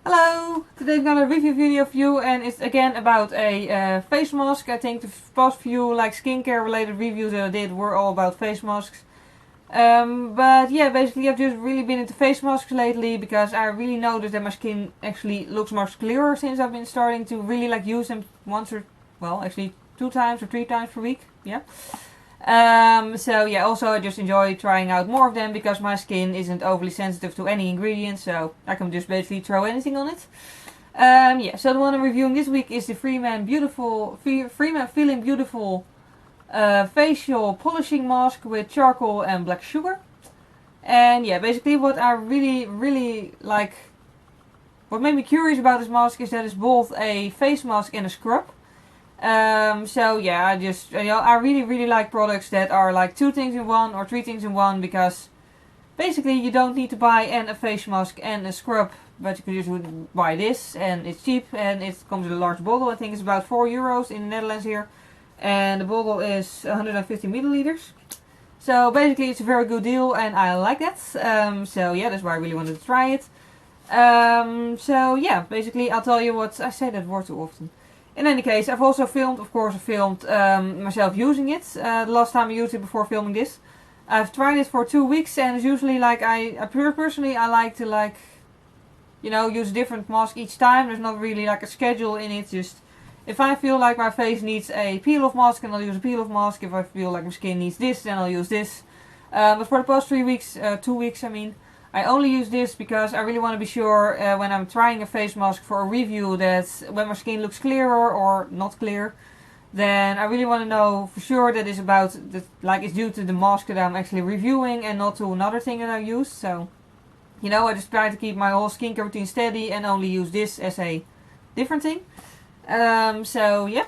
Hello! Today I've got a review video for you and it's again about a face mask. I think the past few skincare related reviews that I did were all about face masks. But yeah, basically I've just really been into face masks lately because I really noticed that my skin actually looks much clearer since I've been starting to really use them actually 2 times or 3 times per week. Yeah. So yeah, also I just enjoy trying out more of them because my skin isn't overly sensitive to any ingredients, so I can just basically throw anything on it. Yeah, so the one I'm reviewing this week is the Freeman Feeling Beautiful Facial Polishing Mask with charcoal and black sugar. And yeah, basically what I really like, what made me curious about this mask is that it's both a face mask and a scrub. So yeah, I really like products that are like 2 things in one or 3 things in one, because basically you don't need to buy a face mask and a scrub, but you can just buy this and it's cheap and it comes in a large bottle. I think it's about €4 in the Netherlands here, and the bottle is 150 milliliters. So basically it's a very good deal and I like that. So yeah, that's why I really wanted to try it. So yeah, basically I'll tell you what, I say that word too often. In any case, I've also filmed, myself using it. The last time I used it before filming this. I've tried it for 2 weeks and it's usually personally I like to use a different mask each time. There's not really a schedule in it. Just if I feel like my face needs a peel-off mask, then I'll use a peel-off mask. If I feel like my skin needs this, then I'll use this. But for the past 2 weeks, I only use this because I really want to be sure when I'm trying a face mask for a review that when my skin looks clearer or not clear, then I really want to know for sure that it's it's due to the mask that I'm actually reviewing and not to another thing that I use. So, I just try to keep my whole skincare routine steady and only use this as a different thing. So yeah.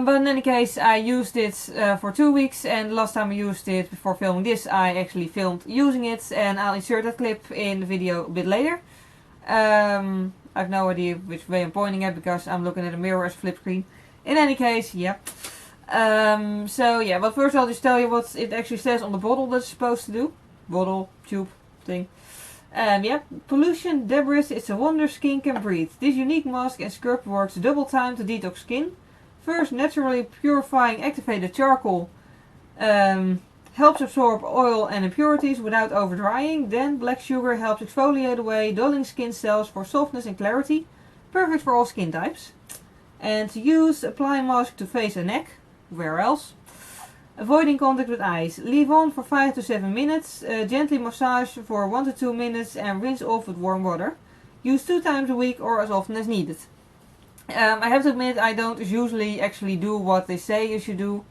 But in any case, I used it for 2 weeks, and the last time I used it before filming this, I actually filmed using it, and I'll insert that clip in the video a bit later. I have no idea which way I'm pointing at because I'm looking at a mirror as a flip screen. In any case, yeah. So yeah, but first I'll just tell you what it actually says on the bottle that it's supposed to do. Bottle, tube, thing. Yeah, pollution, debris, it's a wonder skin can breathe. This unique mask and scrub works double time to detox skin. First, naturally purifying activated charcoal helps absorb oil and impurities without over drying. Then black sugar helps exfoliate away dulling skin cells for softness and clarity. Perfect for all skin types. And to use, apply mask to face and neck. Where else? Avoiding contact with eyes. Leave on for 5 to 7 minutes. Gently massage for 1 to 2 minutes and rinse off with warm water. Use 2 times a week or as often as needed. I have to admit I don't usually actually do what they say you should do.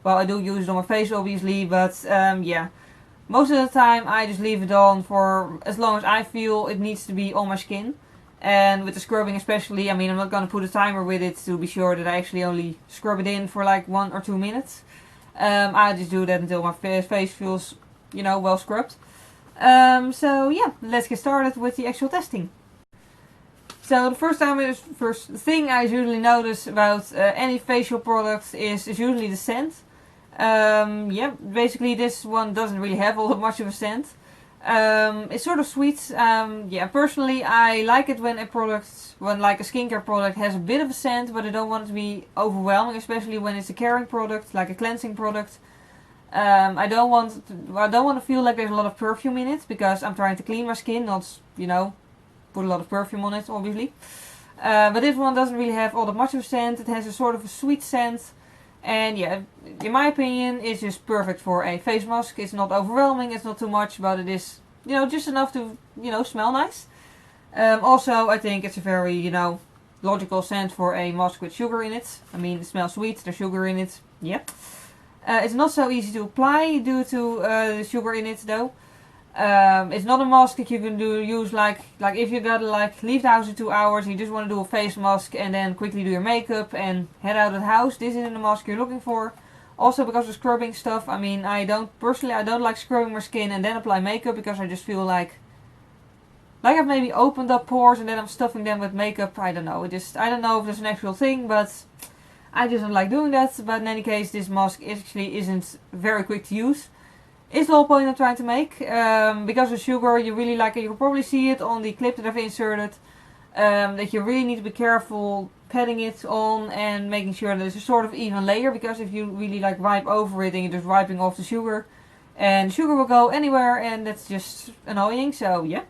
Well, I do use it on my face obviously, but yeah. Most of the time I just leave it on for as long as I feel it needs to be on my skin. And with the scrubbing especially, I'm not going to put a timer with it to be sure that I actually only scrub it in for 1 or 2 minutes. I just do that until my face feels, well scrubbed. So yeah, let's get started with the actual testing. So the first thing I usually notice about any facial product is usually the scent. Yeah, basically this one doesn't really have all that much of a scent. It's sort of sweet. Yeah, personally I like it when a skincare product has a bit of a scent, but I don't want it to be overwhelming, especially when it's a caring product, like a cleansing product. I don't want to feel like there's a lot of perfume in it, because I'm trying to clean my skin, not, put a lot of perfume on it, obviously. But this one doesn't really have all that much of a scent. It has a sort of a sweet scent. And yeah, in my opinion, it's just perfect for a face mask. It's not overwhelming, it's not too much, but it is, just enough to, smell nice. Also, I think it's a very, logical scent for a mask with sugar in it. It smells sweet, there's sugar in it, yeah. It's not so easy to apply due to the sugar in it, though. It's not a mask that you can use like if you gotta leave the house in 2 hours and you just want to do a face mask and then quickly do your makeup and head out of the house. This isn't the mask you're looking for. Also because of scrubbing stuff, I don't like scrubbing my skin and then apply makeup, because I just feel like I've maybe opened up pores and then I'm stuffing them with makeup. I don't know. I don't know if there's an actual thing, but I just don't like doing that. But in any case, this mask actually isn't very quick to use. is the whole point I'm trying to make. Because of sugar, you really like it. You can probably see it on the clip that I've inserted. That you really need to be careful patting it on and making sure that it's a sort of even layer. Because if you really like wipe over it, then you're just wiping off the sugar. And sugar will go anywhere, and that's just annoying. So yeah.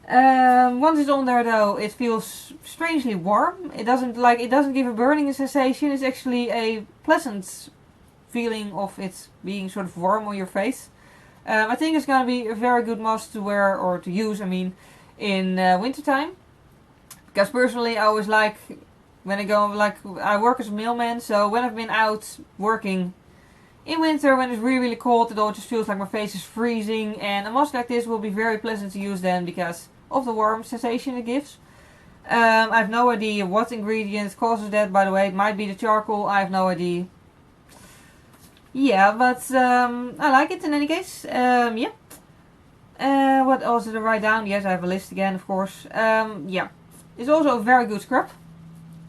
Once it's on there though, it feels strangely warm. It doesn't give a burning sensation. It's actually a pleasant feeling of it being sort of warm on your face. I think it's gonna be a very good mask to wear or to use. I mean, in wintertime, because personally I always like when I go I work as a mailman, so when I've been out working in winter when it's really cold, it all just feels like my face is freezing, and a mask like this will be very pleasant to use then because of the warm sensation it gives. I have no idea what ingredient causes that, by the way. It might be the charcoal, I have no idea. Yeah, but I like it in any case. Yeah. What else did I write down? Yes, I have a list again, of course. Yeah. It's also a very good scrub.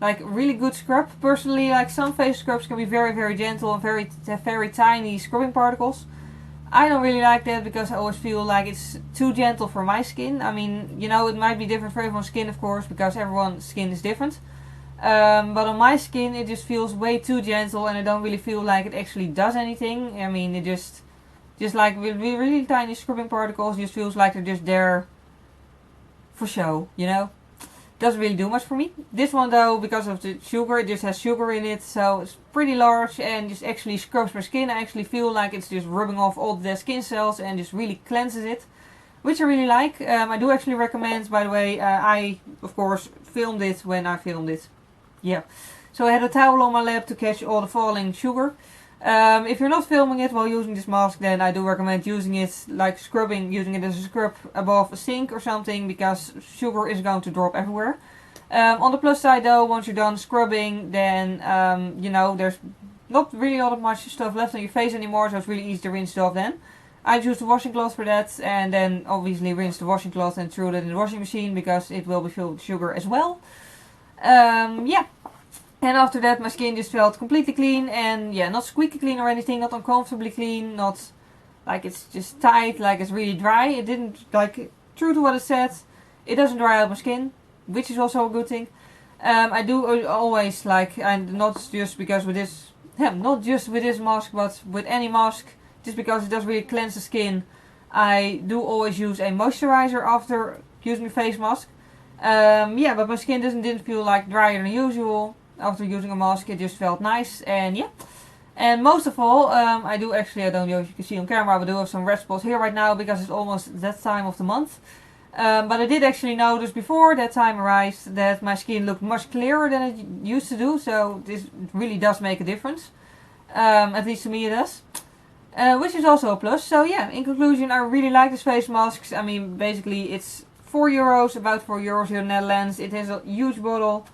Like, really good scrub. Personally, like, some face scrubs can be very gentle and very tiny scrubbing particles. I don't really like that because I always feel like it's too gentle for my skin. I mean, you know, it might be different for everyone's skin, of course, because everyone's skin is different. But on my skin, it just feels way too gentle, and I don't really feel like it actually does anything. I mean, it just like with really tiny scrubbing particles, just feels like they're just there for show, you know? Doesn't really do much for me. This one though, because of the sugar, it just has sugar in it, so it's pretty large and just actually scrubs my skin. I actually feel like it's just rubbing off all the dead skin cells and just really cleanses it, which I really like. I do actually recommend, by the way, I of course filmed it when I filmed it. Yeah, so I had a towel on my lap to catch all the falling sugar. If you're not filming it while using this mask, then I do recommend using it like scrubbing, using it as a scrub above a sink or something, because sugar is going to drop everywhere. On the plus side though, once you're done scrubbing, then you know, there's not really all that much stuff left on your face anymore, so it's really easy to rinse it off then. I use the washing cloth for that, and then obviously rinse the washing cloth and throw it in the washing machine because it will be filled with sugar as well. Yeah. And after that my skin just felt completely clean, and yeah, not squeaky clean or anything, not uncomfortably clean, not like it's just tight, like it's really dry. It didn't, like, true to what it said, it doesn't dry out my skin, which is also a good thing. I do always like, and not just because with this, not just with this mask, but with any mask, just because it does really cleanse the skin, I do always use a moisturizer after using the face mask. Yeah, but my skin didn't feel like drier than usual. After using a mask, it just felt nice, and yeah. And most of all, I don't know if you can see on camera, but I do have some red spots here right now because it's almost that time of the month. But I did actually notice before that time arrived that my skin looked much clearer than it used to do, so this really does make a difference. At least to me it does. Which is also a plus. So yeah, in conclusion, I really like this face masks. I mean, basically it's €4, about €4 here in the Netherlands. It has a huge bottle.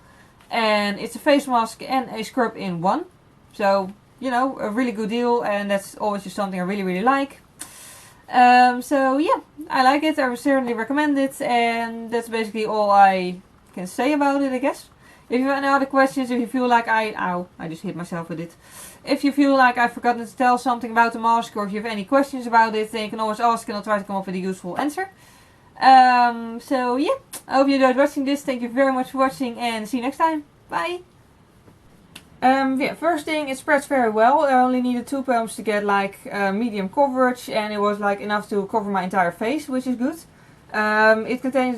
And it's a face mask and a scrub in one. So, you know, a really good deal, and that's always just something I really like. So yeah, I like it, I would certainly recommend it, and that's basically all I can say about it, I guess. If you have any other questions, if you feel like I just hit myself with it. If you feel like I've forgotten to tell something about the mask, or if you have any questions about it, then you can always ask and I'll try to come up with a useful answer. So yeah, I hope you enjoyed watching this. Thank you very much for watching, and see you next time. Bye! Yeah, first thing, it spreads very well. I only needed 2 pumps to get like medium coverage, and it was like enough to cover my entire face, which is good. It contains